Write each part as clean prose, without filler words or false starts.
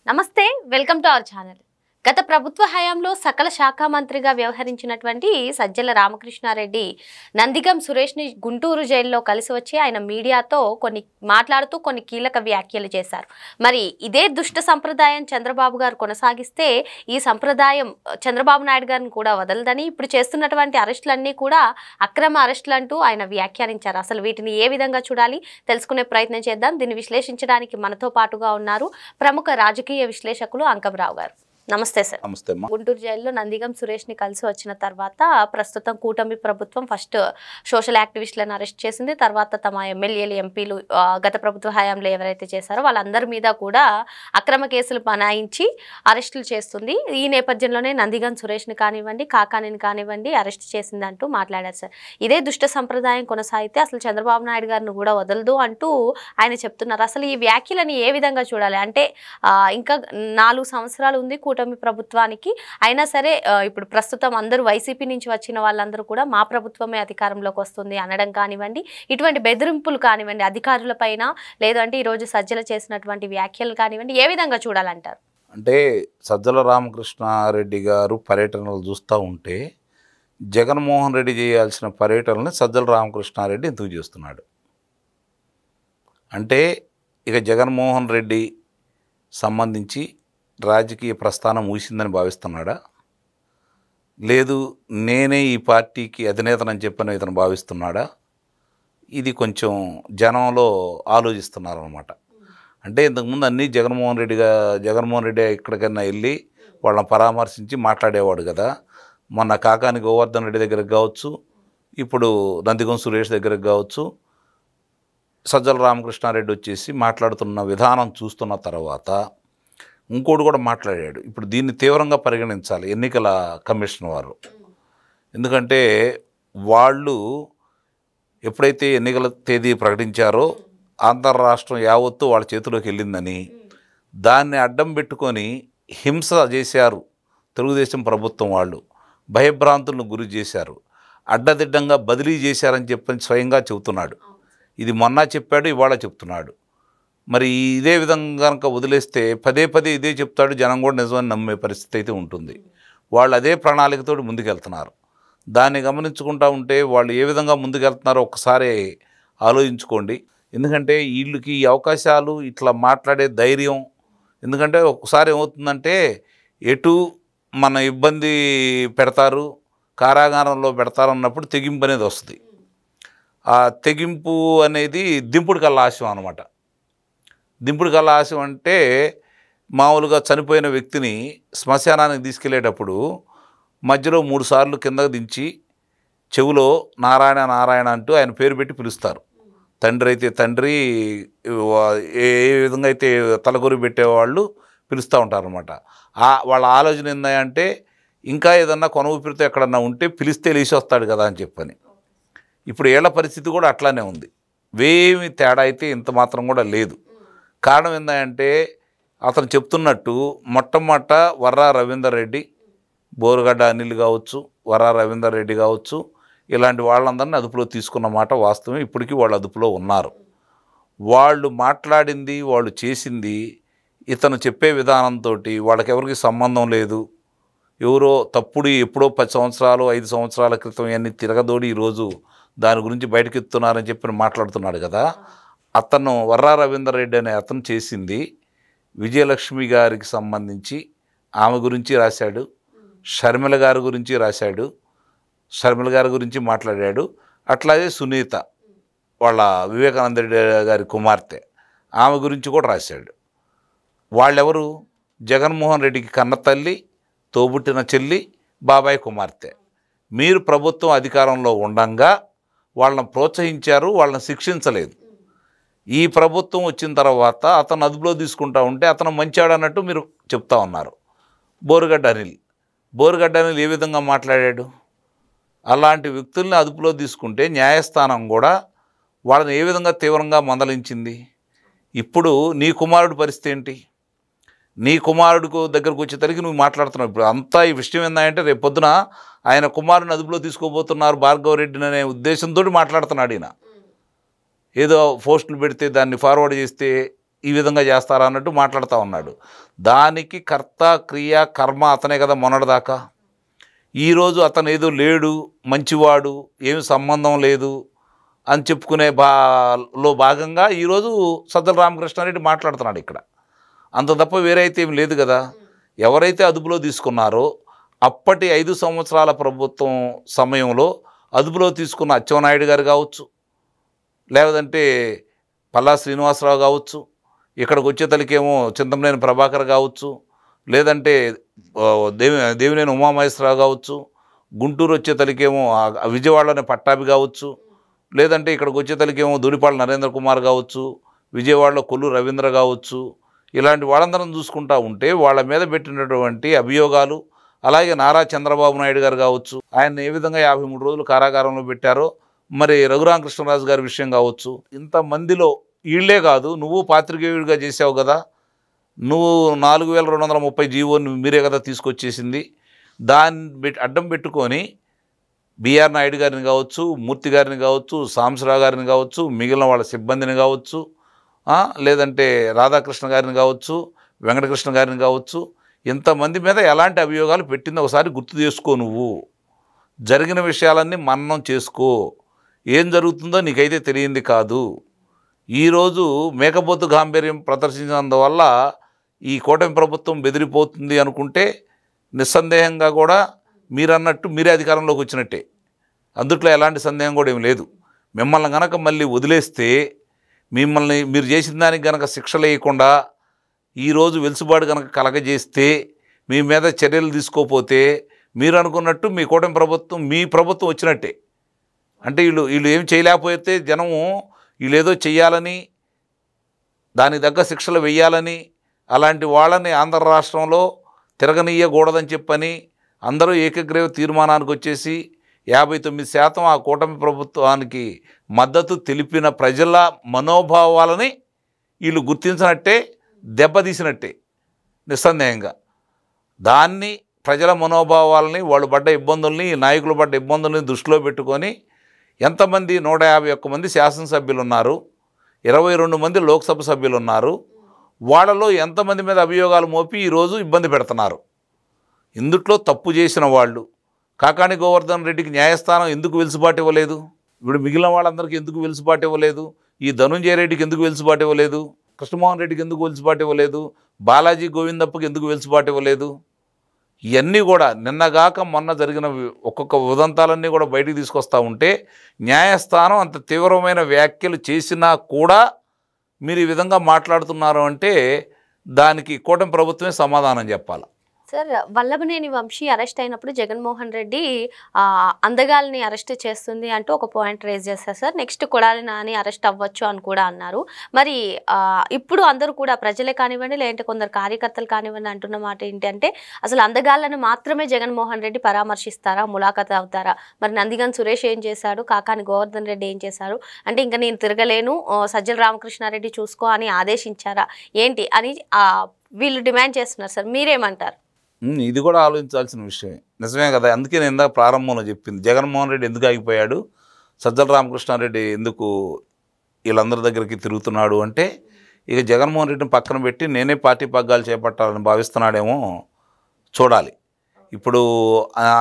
నమస్తే welcome to our channel. గత ప్రభుత్వ హయాంలో సకల శాఖ మంత్రిగా వ్యవహరించినటువంటి సజ్జల రామకృష్ణారెడ్డి నందిగం సురేష్ని గుంటూరు జైల్లో కలిసి వచ్చి ఆయన మీడియాతో మాట్లాడుతూ కొన్ని కీలక వ్యాఖ్యలు చేశారు. మరి ఇదే దుష్ట సంప్రదాయం చంద్రబాబు గారు కొనసాగిస్తే ఈ సంప్రదాయం చంద్రబాబు నాయుడు గారిని కూడా వదలదని, ఇప్పుడు చేస్తున్నటువంటి అరెస్టులన్నీ కూడా అక్రమ అరెస్టులు అంటూ ఆయన వ్యాఖ్యానించారు. అసలు వీటిని ఏ విధంగా చూడాలి తెలుసుకునే ప్రయత్నం చేద్దాం. దీన్ని విశ్లేషించడానికి మనతో పాటుగా ఉన్నారు ప్రముఖ రాజకీయ విశ్లేషకులు అంకంరావు గారు. నమస్తే సార్. నమస్తే. గుంటూరు జైల్లో నందిగం సురేష్ని కలిసి వచ్చిన తర్వాత ప్రస్తుతం కూటమి ప్రభుత్వం ఫస్ట్ సోషల్ యాక్టివిస్టులను అరెస్ట్ చేసింది. తర్వాత తమ ఎమ్మెల్యేలు, ఎంపీలు గత ప్రభుత్వ హయాంలో ఎవరైతే చేశారో వాళ్ళందరి మీద కూడా అక్రమ కేసులు బనాయించి అరెస్టులు చేస్తుంది. ఈ నేపథ్యంలోనే నందిగం సురేష్ని కానివ్వండి, కాకానిని కానివ్వండి అరెస్ట్ చేసిందంటూ మాట్లాడారు సార్. ఇదే దుష్ట సంప్రదాయం కొనసాగితే అసలు చంద్రబాబు నాయుడు గారిని కూడా వదలదు అంటూ ఆయన చెప్తున్నారు. అసలు ఈ వ్యాఖ్యలని ఏ విధంగా చూడాలి? అంటే ఇంకా 4 సంవత్సరాలు ఉంది కూటమి ప్రభుత్వానికి, అయినా సరే ఇప్పుడు ప్రస్తుతం అందరూ వైసీపీ నుంచి వచ్చిన వాళ్ళందరూ కూడా మా ప్రభుత్వమే అధికారంలోకి వస్తుంది అనడం కానివ్వండి, ఇటువంటి బెదిరింపులు కానివ్వండి అధికారుల పైన, లేదంటే ఈరోజు సజ్జల చేసినటువంటి వ్యాఖ్యలు కానివ్వండి, ఏ విధంగా చూడాలంటారు? అంటే సజ్జల రామకృష్ణారెడ్డి గారు పర్యటనలు చూస్తూ ఉంటే జగన్మోహన్ రెడ్డి చేయాల్సిన పర్యటనని సజ్జల రామకృష్ణారెడ్డి ఎందుకు చేస్తున్నాడు అంటే, ఇక జగన్మోహన్ రెడ్డి సంబంధించి రాజకీయ ప్రస్థానం ముగిసిందని భావిస్తున్నాడా, లేదు నేనే ఈ పార్టీకి అధినేతనని చెప్పని ఇతను భావిస్తున్నాడా? ఇది జనంలో ఆలోచిస్తున్నారనమాట. అంటే ఇంతకుముందు అన్నీ జగన్మోహన్ రెడ్డి ఎక్కడికైనా వెళ్ళి వాళ్ళని పరామర్శించి మాట్లాడేవాడు కదా. మొన్న కాకాని గోవర్ధన్ రెడ్డి దగ్గరకు కావచ్చు, ఇప్పుడు నందిగం సురేష్ దగ్గరకు కావచ్చు, సజ్జల రామకృష్ణారెడ్డి వచ్చేసి మాట్లాడుతున్న విధానం చూస్తున్న తర్వాత ఇంకోటి కూడా మాట్లాడాడు. ఇప్పుడు దీన్ని తీవ్రంగా పరిగణించాలి ఎన్నికల కమిషన్ వారు. ఎందుకంటే వాళ్ళు ఎప్పుడైతే ఎన్నికల తేదీ ప్రకటించారో ఆంధ్ర రాష్ట్రం యావత్తు వాళ్ళ చేతిలోకి వెళ్ళిందని దాన్ని అడ్డం పెట్టుకొని హింస చేశారు తెలుగుదేశం ప్రభుత్వం వాళ్ళు, భయభ్రాంతులను గురి చేశారు, అడ్డదిడ్డంగా బదిలీ చేశారని చెప్పని స్వయంగా చెబుతున్నాడు. ఇది మొన్న చెప్పాడు, ఇవాళ చెప్తున్నాడు. మరి ఇదే విధంగా కనుక వదిలేస్తే పదే ఇదే చెప్తాడు, జనం కూడా నిజమని నమ్మే పరిస్థితి అయితే ఉంటుంది. వాళ్ళు అదే ప్రణాళికతో ముందుకెళ్తున్నారు. దాన్ని గమనించుకుంటూ ఉంటే వాళ్ళు ఏ విధంగా ముందుకెళ్తున్నారో ఒక్కసారి ఆలోచించుకోండి. ఎందుకంటే వీళ్ళకి ఈ అవకాశాలు, ఇట్లా మాట్లాడే ధైర్యం, ఎందుకంటే ఒకసారి ఏమవుతుందంటే ఎటు మన ఇబ్బంది పెడతారు, కారాగారంలో పెడతారు అన్నప్పుడు తెగింపు అనేది వస్తుంది. ఆ తెగింపు అనేది దింపుడు కల్లా ఆశయం అనమాట. దింపుడు కల్లా ఆశయం అంటే మామూలుగా చనిపోయిన వ్యక్తిని శ్మశానానికి తీసుకెళ్ళేటప్పుడు మధ్యలో 3 సార్లు కిందకు దించి చెవులో నారాయణ నారాయణ అంటూ ఆయన పేరు పెట్టి పిలుస్తారు. తండ్రి అయితే తండ్రి, ఏ విధంగా అయితే తలకొరి పెట్టేవాళ్ళు పిలుస్తూ ఉంటారనమాట. వాళ్ళ ఆలోచన ఏందంటే ఇంకా ఏదన్నా కొన ఊపిరితో ఎక్కడన్నా ఉంటే పిలిస్తే లేచి వస్తాడు కదా అని చెప్పని. ఇప్పుడు ఏళ్ల పరిస్థితి కూడా అట్లానే ఉంది. వేమి తేడా అయితే ఇంత మాత్రం కూడా లేదు. కారణం ఏంటంటే అతను చెప్తున్నట్టు మొట్టమొదట వర్రా రవీందర్ రెడ్డి, బోరుగడ్డ అనిల్ కావచ్చు, వర్రా రవీందర్ రెడ్డి కావచ్చు, ఇలాంటి వాళ్ళందరినీ అదుపులో తీసుకున్న మాట వాస్తవం. ఇప్పటికీ వాళ్ళు అదుపులో ఉన్నారు. వాళ్ళు మాట్లాడింది, వాళ్ళు చేసింది, ఇతను చెప్పే విధానంతో వాళ్ళకెవరికి సంబంధం లేదు. ఎవరో తప్పుడు ఎప్పుడో 10 సంవత్సరాలు 5 సంవత్సరాల క్రితం ఇవన్నీ తిరగదోడి ఈరోజు దాని గురించి బయటకెత్తున్నారని చెప్పి మాట్లాడుతున్నాడు కదా. అతను వర్రా రవీందర్ రెడ్డి అనే అతను చేసింది విజయలక్ష్మి గారికి సంబంధించి ఆమె గురించి రాశాడు, షర్మిల గారి గురించి రాశాడు, షర్మిల గారి గురించి మాట్లాడాడు. అట్లాగే సునీత వాళ్ళ వివేకానంద రెడ్డి గారి కుమార్తె, ఆమె గురించి కూడా రాశాడు. వాళ్ళెవరు? జగన్మోహన్ రెడ్డికి కన్న తల్లి, తోబుట్టిన చెల్లి, బాబాయ్ కుమార్తె. మీరు ప్రభుత్వం అధికారంలో ఉండంగా వాళ్ళని ప్రోత్సహించారు, వాళ్ళని శిక్షించలేదు. ఈ ప్రభుత్వం వచ్చిన తర్వాత అతను అదుపులో తీసుకుంటా ఉంటే అతను మంచాడు అన్నట్టు మీరు చెప్తా ఉన్నారు. బోరుగడ్డ అనిల్ ఏ విధంగా మాట్లాడాడు? అలాంటి వ్యక్తుల్ని అదుపులో తీసుకుంటే న్యాయస్థానం కూడా వాళ్ళని ఏ విధంగా తీవ్రంగా మందలించింది. ఇప్పుడు నీ కుమారుడి పరిస్థితి ఏంటి? నీ కుమారుడికి దగ్గరకు వచ్చేసరికి నువ్వు మాట్లాడుతున్నావు. ఇప్పుడు అంతా ఈ విషయం ఏంటంటే రేపు పొద్దున ఆయన కుమారుని అదుపులో తీసుకోబోతున్నారు భార్గవరెడ్డిని అనే ఉద్దేశంతో మాట్లాడుతున్నాడు ఈయన. ఏదో పోస్టులు పెడితే దాన్ని ఫార్వర్డ్ చేస్తే ఈ విధంగా చేస్తారా అన్నట్టు మాట్లాడుతూ ఉన్నాడు. దానికి కర్త క్రియ కర్మ అతనే కదా మొన్నటిదాకా. ఈరోజు అతను ఏదో లేడు, మంచివాడు, ఏమి సంబంధం లేదు అని చెప్పుకునే భాగంగా ఈరోజు సజ్జల రామకృష్ణారెడ్డి మాట్లాడుతున్నాడు ఇక్కడ. అంత తప్ప వేరే అయితే ఏమి లేదు కదా. ఎవరైతే అదుపులో తీసుకున్నారో అప్పటి 5 సంవత్సరాల ప్రభుత్వం సమయంలో అదుపులో తీసుకున్న అచ్చెన్నాయుడు గారు కావచ్చు, లేదంటే పల్లా శ్రీనివాసరావు కావచ్చు, ఇక్కడికి వచ్చేతలకేమో చింతమనేని ప్రభాకర్ కావచ్చు, లేదంటే దేవినేని ఉమామహేశ్వరరావు కావచ్చు, గుంటూరు వచ్చేతలకేమో విజయవాడలోని పట్టాభి కావచ్చు, లేదంటే ఇక్కడికి వచ్చేతలకేమో ధూళిపాళ నరేంద్ర కుమార్ కావచ్చు, విజయవాడలో కొల్లు రవీంద్ర కావచ్చు, ఇలాంటి వాళ్ళందరం చూసుకుంటూ ఉంటే వాళ్ళ మీద పెట్టినటువంటి అభియోగాలు, అలాగే నారా చంద్రబాబు నాయుడు గారు కావచ్చు, ఆయన ఏ విధంగా 53 రోజులు కారాగారంలో పెట్టారో, మరి రఘురామకృష్ణరాజు గారి విషయం కావచ్చు, ఇంతమందిలో వీళ్ళే కాదు, నువ్వు పాత్రికేయుడిగా చేసావు కదా, నువ్వు 4230 జీవోని మీరే కదా తీసుకొచ్చేసింది. దాన్ని అడ్డం పెట్టుకొని బిఆర్ నాయుడు గారిని కావచ్చు, మూర్తి గారిని కావచ్చు, సాంబశివరావు గారిని కావచ్చు, మిగిలిన వాళ్ళ సిబ్బందిని కావచ్చు, లేదంటే రాధాకృష్ణ గారిని కావచ్చు, వెంకటకృష్ణ గారిని కావచ్చు, ఇంతమంది మీద ఎలాంటి అభియోగాలు పెట్టిందో ఒకసారి గుర్తు చేసుకో. నువ్వు జరిగిన విషయాలన్నీ మననం చేసుకో. ఏం జరుగుతుందో నీకైతే తెలియంది కాదు. ఈరోజు మేకపోతు గాంభీర్యం ప్రదర్శించినందువల్ల ఈ కూటమి ప్రభుత్వం బెదిరిపోతుంది అనుకుంటే నిస్సందేహంగా కూడా మీరన్నట్టు మీరే అధికారంలోకి వచ్చినట్టే. అందుట్లో ఎలాంటి సందేహం కూడా ఏమి లేదు. మిమ్మల్ని గనక మళ్ళీ వదిలేస్తే, మిమ్మల్ని మీరు చేసిన దానికి గనక శిక్షలు వేయకుండా ఈరోజు వెలుసుబాటు కనుక కలగజేస్తే, మీ మీద చర్యలు తీసుకోపోతే, మీరు అనుకున్నట్టు మీ కూటమి ప్రభుత్వం మీ ప్రభుత్వం వచ్చినట్టే. అంటే వీళ్ళు ఏం చేయలేకపోతే జనము వీళ్ళేదో చెయ్యాలని, దానికి తగ్గ శిక్షలు వెయ్యాలని, అలాంటి వాళ్ళని ఆంధ్ర రాష్ట్రంలో తిరగనీయకూడదని చెప్పని అందరూ ఏకగ్రీవ తీర్మానానికి వచ్చేసి 59% ఆ కూటమి ప్రభుత్వానికి మద్దతు తెలిపిన ప్రజల మనోభావాలని వీళ్ళు గుర్తించినట్టే, దెబ్బతీసినట్టే నిస్సందేహంగా. దాన్ని ప్రజల మనోభావాలని, వాళ్ళు పడ్డ ఇబ్బందుల్ని, నాయకులు పడ్డ ఇబ్బందుల్ని దృష్టిలో పెట్టుకొని ఎంతమంది 151 మంది శాసనసభ్యులు ఉన్నారు, 22 మంది లోక్సభ సభ్యులు ఉన్నారు, వాళ్ళలో ఎంతమంది మీద అభియోగాలు మోపి ఈరోజు ఇబ్బంది పెడుతున్నారు. ఇందుట్లో తప్పు చేసిన వాళ్ళు కాకాని గోవర్ధన్ రెడ్డికి న్యాయస్థానం ఎందుకు వెలుసుబాటు ఇవ్వలేదు? ఇప్పుడు మిగిలిన వాళ్ళందరికీ ఎందుకు వెలుసుబాటు ఇవ్వలేదు? ఈ ధనుంజయ రెడ్డికి ఎందుకు వెలుసుబాటు ఇవ్వలేదు? కృష్ణమోహన్ రెడ్డికి ఎందుకు వెలుసుబాటు ఇవ్వలేదు? బాలాజీ గోవిందప్పకి ఎందుకు వెలుసుబాటు ఇవ్వలేదు? ఇవన్నీ కూడా నిన్నగాక మొన్న జరిగిన ఒక్కొక్క ఉదంతాలన్నీ కూడా బయటికి తీసుకొస్తూ ఉంటే, న్యాయస్థానం అంత తీవ్రమైన వ్యాఖ్యలు చేసినా కూడా మీరు ఈ విధంగా మాట్లాడుతున్నారు అంటే దానికి కూటమి ప్రభుత్వమే సమాధానం చెప్పాలి. సార్, వల్లభనేని వంశీ అరెస్ట్ అయినప్పుడు జగన్మోహన్ రెడ్డి అందగాల్ని అరెస్ట్ చేస్తుంది అంటూ ఒక పాయింట్ రేజ్ చేశారు sir. Next Kodali Nani arrest అవ్వచ్చు అని కూడా అన్నారు. మరి ఇప్పుడు అందరూ కూడా ప్రజలే కానివ్వండి, లేదంటే కొందరు కార్యకర్తలు కానివ్వండి అంటున్న మాట ఏంటంటే, అసలు అందగాళ్ళని మాత్రమే జగన్మోహన్ రెడ్డి పరామర్శిస్తారా, ములాఖాత్ అవుతారా? మరి నందిగం సురేష్ ఏం చేశాడు, కాకాని గోవర్ధన్ రెడ్డి ఏం చేశారు అంటే, ఇంకా నేను తిరగలేను, సజ్జల రామకృష్ణారెడ్డి చూసుకో అని ఆదేశించారా ఏంటి అని వీళ్ళు డిమాండ్ చేస్తున్నారు సార్. మీరేమంటారు? ఇది కూడా ఆలోచించాల్సిన విషయమే. నిజమే కదా. అందుకే నేను ఇందాక ప్రారంభంలో చెప్పింది, జగన్మోహన్ రెడ్డి ఎందుకు ఆగిపోయాడు, సజ్జల రామకృష్ణారెడ్డి ఎందుకు వీళ్ళందరి దగ్గరికి తిరుగుతున్నాడు అంటే, ఇక జగన్మోహన్ రెడ్డిని పక్కన పెట్టి నేనే పార్టీ పగ్గాలు చేపట్టాలని భావిస్తున్నాడేమో చూడాలి. ఇప్పుడు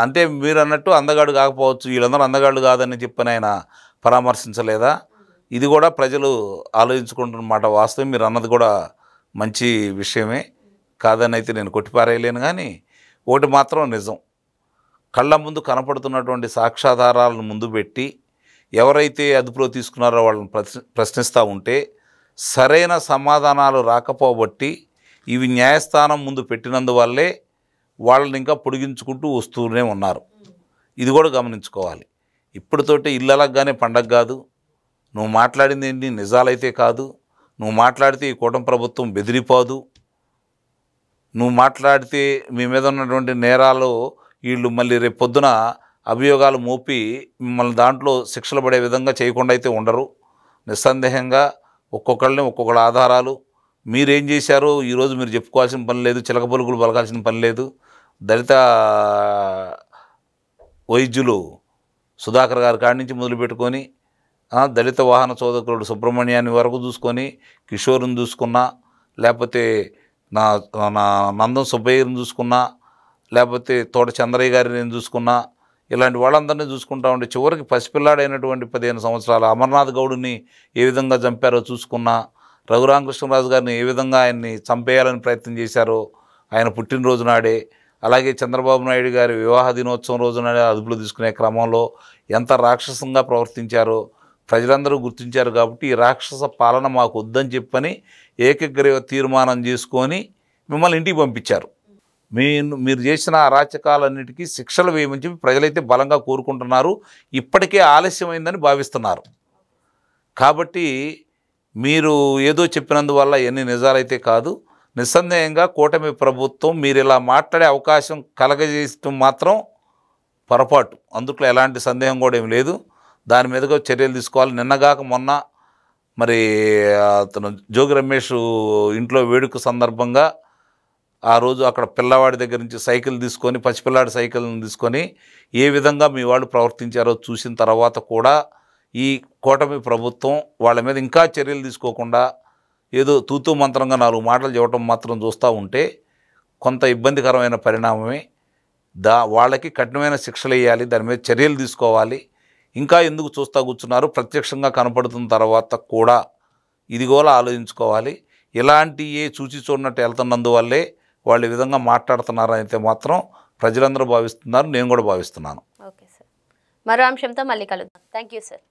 అంటే మీరు అన్నట్టు అందగాడు కాకపోవచ్చు, వీళ్ళందరూ అందగాళ్ళు కాదని చెప్పని ఆయన పరామర్శించలేదా? ఇది కూడా ప్రజలు ఆలోచించుకుంటున్నమాట. వాస్తవం మీరు అన్నది కూడా మంచి విషయమే, కాదని అయితే నేను కొట్టిపారేయలేను. కానీ ఒకటి మాత్రం నిజం, కళ్ళ ముందు కనపడుతున్నటువంటి సాక్ష్యాధారాలను ముందు పెట్టి ఎవరైతే అదుపులో తీసుకున్నారో వాళ్ళని ప్రశ్నిస్తూ ఉంటే సరైన సమాధానాలు రాకపోబట్టి ఇవి న్యాయస్థానం ముందు పెట్టినందువల్లే వాళ్ళని ఇంకా పొడిగించుకుంటూ వస్తూనే ఉన్నారు. ఇది కూడా గమనించుకోవాలి. ఇప్పటితోటి ఇళ్ళలాగానే పండగ కాదు. నువ్వు మాట్లాడింది ఏంటి నిజాలైతే కాదు. నువ్వు మాట్లాడితే ఈ కూటమి ప్రభుత్వం బెదిరిపోదు. నువ్వు మాట్లాడితే మీ మీద ఉన్నటువంటి నేరాలు వీళ్ళు మళ్ళీ రేపు పొద్దున అభియోగాలు మోపి మిమ్మల్ని దాంట్లో శిక్షలు పడే విధంగా చేయకుండా అయితే ఉండరు. నిస్సందేహంగా ఒక్కొక్కళ్ళని ఒక్కొక్కళ్ళ ఆధారాలు, మీరేం చేశారో ఈరోజు మీరు చెప్పుకోవాల్సిన పని లేదు, చిలక పలుకులు పలకాల్సిన పని లేదు. దళిత వైద్యులు సుధాకర్ గారి కాడి నుంచి మొదలుపెట్టుకొని దళిత వాహన చోదకుడు సుబ్రహ్మణ్యాన్ని వరకు చూసుకొని కిషోర్ని చూసుకున్నా, లేకపోతే నా నా నందం సుబ్బయ్యని చూసుకున్నా, లేకపోతే తోట చంద్రయ్య గారిని నేను చూసుకున్నా, ఇలాంటి వాళ్ళందరినీ చూసుకుంటా ఉంటే చివరికి పసిపిల్లాడైనటువంటి 15 సంవత్సరాల అమర్నాథ్ గౌడ్ని ఏ విధంగా చంపారో చూసుకున్నా, రఘురామకృష్ణరాజు గారిని ఏ విధంగా ఆయన్ని చంపేయాలని ప్రయత్నం చేశారో ఆయన పుట్టినరోజు నాడే, అలాగే చంద్రబాబు నాయుడు గారి వివాహ దినోత్సవం రోజు నాడే అదుపులో తీసుకునే క్రమంలో ఎంత రాక్షసంగా ప్రవర్తించారో ప్రజలందరూ గుర్తించారు. కాబట్టి ఈ రాక్షస పాలన మాకు వద్దని చెప్పని ఏకగ్రీవ తీర్మానం చేసుకొని మిమ్మల్ని ఇంటికి పంపించారు. మీరు చేసిన అరాచకాలన్నిటికీ శిక్షలు వేయమని చెప్పి ప్రజలైతే బలంగా కోరుకుంటున్నారు. ఇప్పటికే ఆలస్యమైందని భావిస్తున్నారు. కాబట్టి మీరు ఏదో చెప్పినందువల్ల ఎన్ని నిజాలైతే కాదు, నిస్సందేహంగా కూటమి ప్రభుత్వం మీరు ఇలా మాట్లాడే అవకాశం కలగజేయటం మాత్రం పొరపాటు, అందుట్లో ఎలాంటి సందేహం కూడా ఏం లేదు. దాని మీదుగా చర్యలు తీసుకోవాలి. నిన్నగాక మొన్న మరి అతను జోగి రమేష్ ఇంట్లో వేడుక సందర్భంగా ఆ రోజు అక్కడ పిల్లవాడి దగ్గర నుంచి సైకిల్ తీసుకొని, పసిపిల్లాడి సైకిల్ని తీసుకొని ఏ విధంగా మీ వాళ్ళు ప్రవర్తించారో చూసిన తర్వాత కూడా ఈ కూటమి ప్రభుత్వం వాళ్ళ మీద ఇంకా చర్యలు తీసుకోకుండా ఏదో తూతూ మంత్రంగా 4 మాటలు చెప్పడం మాత్రం చూస్తూ ఉంటే కొంత ఇబ్బందికరమైన పరిణామమే. వాళ్ళకి కఠినమైన శిక్షలు వేయాలి, దాని మీద చర్యలు తీసుకోవాలి. ఇంకా ఎందుకు చూస్తూ కూర్చున్నారు? ప్రత్యక్షంగా కనపడుతున్న తర్వాత కూడా ఇది కూడా ఆలోచించుకోవాలి. ఇలాంటి చూచి చూడనట్టు వెళ్తున్నందువల్లే వాళ్ళు ఈ విధంగా మాట్లాడుతున్నారని అయితే మాత్రం ప్రజలందరూ భావిస్తున్నారు, నేను కూడా భావిస్తున్నాను. ఓకే సార్, మరో అంశంతో మళ్ళీ కలుద్దాం. Thank you sir.